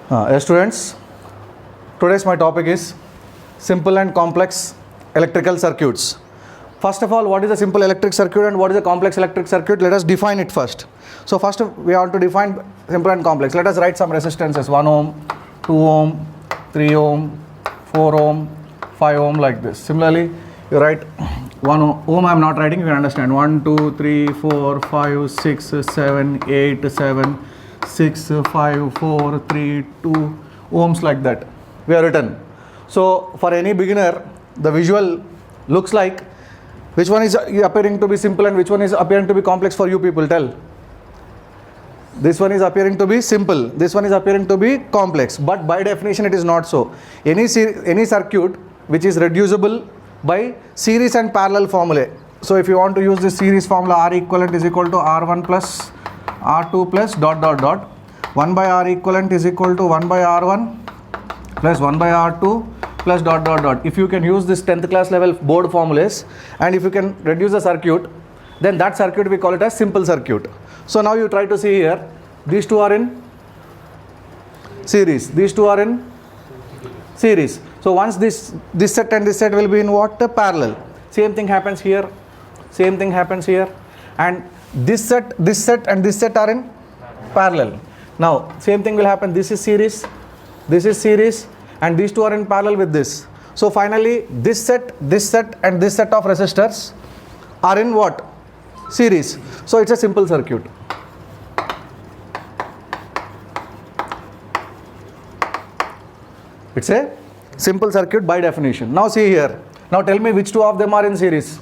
Yes, students, today's my topic is simple and complex electrical circuits. First of all, what is a simple electric circuit and what is a complex electric circuit? Let us define it first. So first we have to define simple and complex. Let us write some resistances: 1 ohm, 2 ohm, 3 ohm, 4 ohm, 5 ohm, like this. Similarly, you write 1 ohm. I am not writing, you can understand. 1, 2, 3, 4, 5, 6, 7, 8, 7, 6, 5, 4, 3, 2 ohms, like that we have written. So for any beginner, the visual looks like, which one is appearing to be simple and which one is appearing to be complex for you people? Tell. This one is appearing to be simple, this one is appearing to be complex, but by definition it is not so. Any circuit which is reducible by series and parallel formulae. So if you want to use this series formula, R equivalent is equal to R1 plus R2 plus dot dot dot. 1 by R equivalent is equal to 1 by R1 plus 1 by R2 plus dot dot dot. If you can use this 10th class level board formulas and if you can reduce the circuit, then that circuit we call it as simple circuit. So now you try to see here, these two are in series, these two are in series. So once this set and this set will be in what? Parallel. Same thing happens here, same thing happens here, and this set and this set are in parallel. Now same thing will happen, this is series, and these two are in parallel with this. So finally this set and this set of resistors are in what? Series. So it's a simple circuit. It's a simple circuit by definition. Now see here. Now tell me which two of them are in series.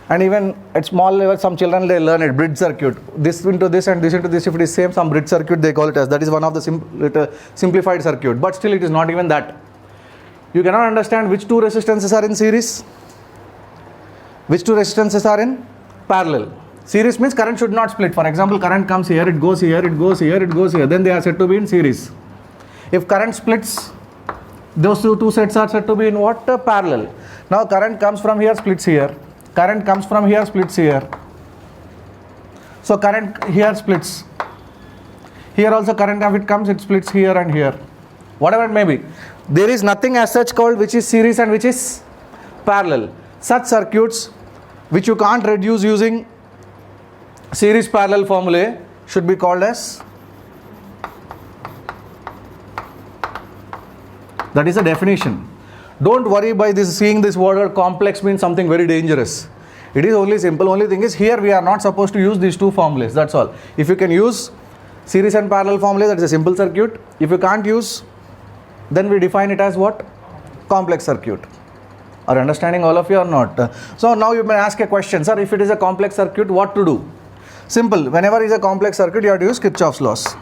And even at small level, some children, they learn it, bridge circuit. This into this and this into this, if it is same, some bridge circuit they call it as. That is one of the simplified circuit. But still it is not even that. You cannot understand which two resistances are in series, which two resistances are in parallel. Series means current should not split. For example, current comes here, it goes here, it goes here, it goes here. Then they are said to be in series. If current splits, those two sets are said to be in what? Parallel. Now current comes from here, splits here. Current comes from here, splits here. So current here splits. Here also current, if it comes, it splits here and here. Whatever it may be. There is nothing as such called which is series and which is parallel. Such circuits which you can't reduce using series parallel formulae should be called as, that is a definition. Don't worry by this, seeing this word complex means something very dangerous. It is only simple. Only thing is here we are not supposed to use these two formulas. That's all. If you can use series and parallel formulas, that is a simple circuit. If you can't use, then we define it as what? Complex circuit. Are you understanding all of you or not? So now you may ask a question, sir, if it is a complex circuit, what to do? Simple. Whenever it is a complex circuit, you have to use Kirchhoff's laws.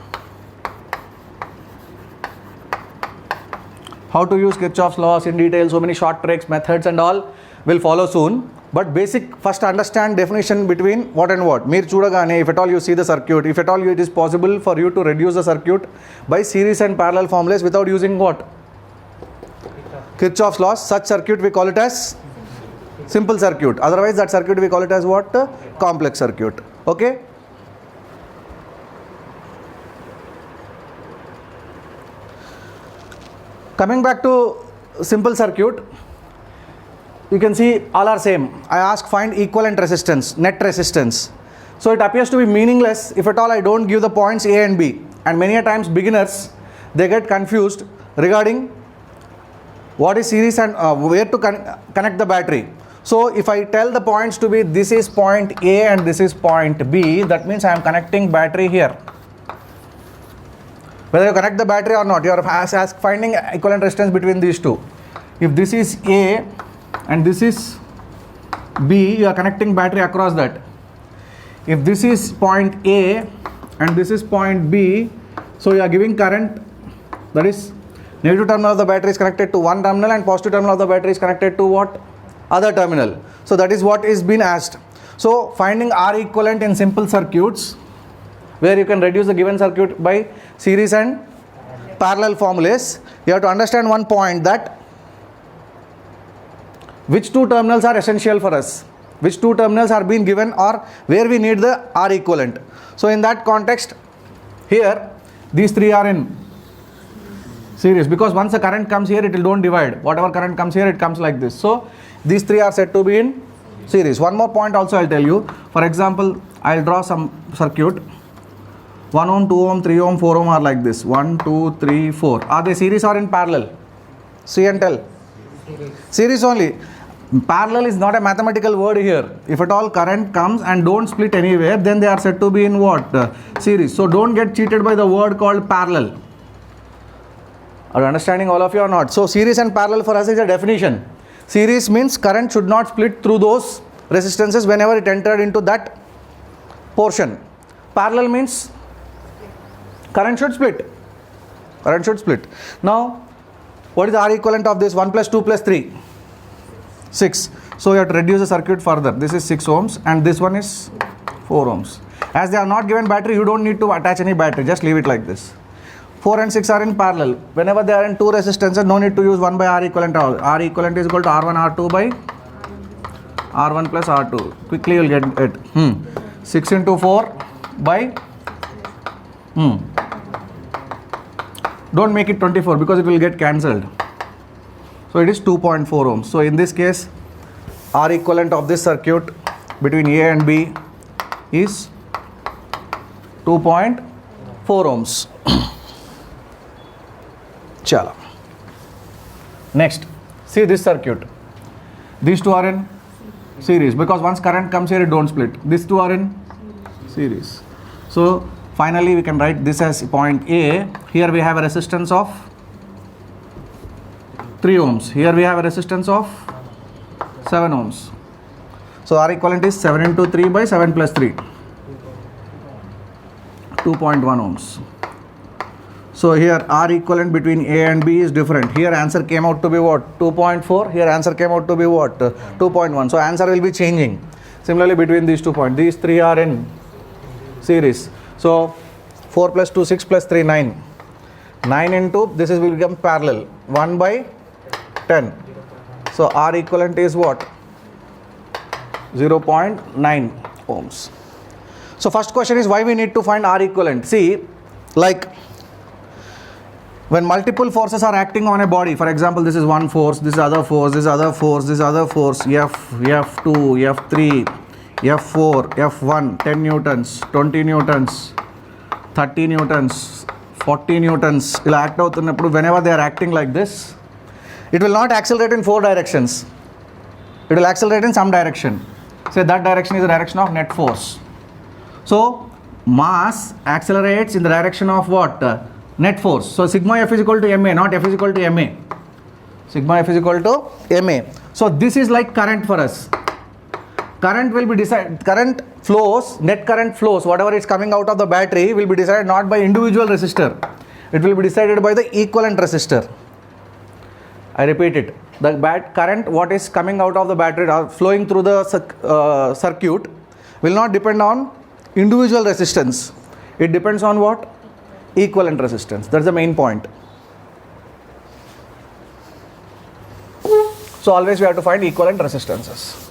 How to use Kirchhoff's laws in detail, so many short tricks, methods and all will follow soon. But basic, first understand definition between what and what. Meer chudagane, if at all you see the circuit, if at all it is possible for you to reduce the circuit by series and parallel formulas without using what? Kirchhoff's laws. Such circuit we call it as simple circuit. Otherwise that circuit we call it as what? Complex circuit. Okay? Coming back to simple circuit, you can see all are same. I ask find equivalent resistance, net resistance. So it appears to be meaningless if at all I don't give the points A and B. And many a times beginners, they get confused regarding what is series and where to connect the battery. So if I tell the points to be this is point A and this is point B, that means I am connecting battery here. Whether you connect the battery or not, you are finding equivalent resistance between these two. If this is A and this is B, you are connecting battery across that. If this is point A and this is point B, so you are giving current, that is negative terminal of the battery is connected to one terminal and positive terminal of the battery is connected to what? Other terminal. So that is what is being asked. So finding R equivalent in simple circuits, where you can reduce the given circuit by series and parallel formulas, you have to understand one point, that which two terminals are essential for us, which two terminals are being given, or where we need the R equivalent. So in that context, here these three are in Series, because once the current comes here, it will don't divide. Whatever current comes here, it comes like this. So these three are said to be in series. One more point also I'll tell you. For example, I'll draw some circuit. 1 ohm, 2 ohm, 3 ohm, 4 ohm are like this. 1, 2, 3, 4. Are they series or in parallel? See and tell. Series only. Parallel is not a mathematical word here. If at all current comes and don't split anywhere, then they are said to be in what? Series. So don't get cheated by the word called parallel. Are you understanding, all of you, or not? So series and parallel for us is a definition. Series means current should not split through those resistances whenever it entered into that portion. Parallel means current should split. Current should split. Now, what is the R equivalent of this? 1 plus 2 plus 3? 6. So you have to reduce the circuit further. This is 6 ohms and this one is 4 ohms. As they are not given battery, you don't need to attach any battery. Just leave it like this. 4 and 6 are in parallel. Whenever they are in two resistances, no need to use 1 by R equivalent. R equivalent is equal to R1 R2 by R1 plus R2. Quickly you will get it. 6 into 4 by don't make it 24 because it will get cancelled. So it is 2.4 ohms. So in this case, R equivalent of this circuit between A and B is 2.4 ohms. Chala. Next, see this circuit. These two are in series because once current comes here, it don't split. These two are in series. So finally, we can write this as point A. Here we have a resistance of 3 ohms. Here we have a resistance of 7 ohms. So R equivalent is 7 into 3 by 7 plus 3. 2.1 ohms. So here R equivalent between A and B is different. Here answer came out to be what? 2.4. Here answer came out to be what? 2.1. So answer will be changing. Similarly between these 2 points. These three are in series. So 4 plus 2, 6 plus 3, 9. 9 into this is will become parallel. 1 by 10. So R equivalent is what? 0.9 ohms. So first question is why we need to find R equivalent. See, like when multiple forces are acting on a body, for example, this is one force, this is other force, this is other force, this is other force, F, F2, F3, F4, F1, 10 newtons, 20 newtons, 30 newtons, 40 newtons, will act out whenever they are acting like this. It will not accelerate in 4 directions. It will accelerate in some direction. Say that direction is the direction of net force. So mass accelerates in the direction of what? Net force. So sigma F is equal to ma, not F is equal to ma. Sigma F is equal to ma. So this is like current for us. Current will be decided, current flows, net current flows, whatever is coming out of the battery will be decided not by individual resistor. It will be decided by the equivalent resistor. I repeat it. The current what is coming out of the battery flowing through the circuit will not depend on individual resistance. It depends on what? Equivalent resistance. That's the main point. So always we have to find equivalent resistances.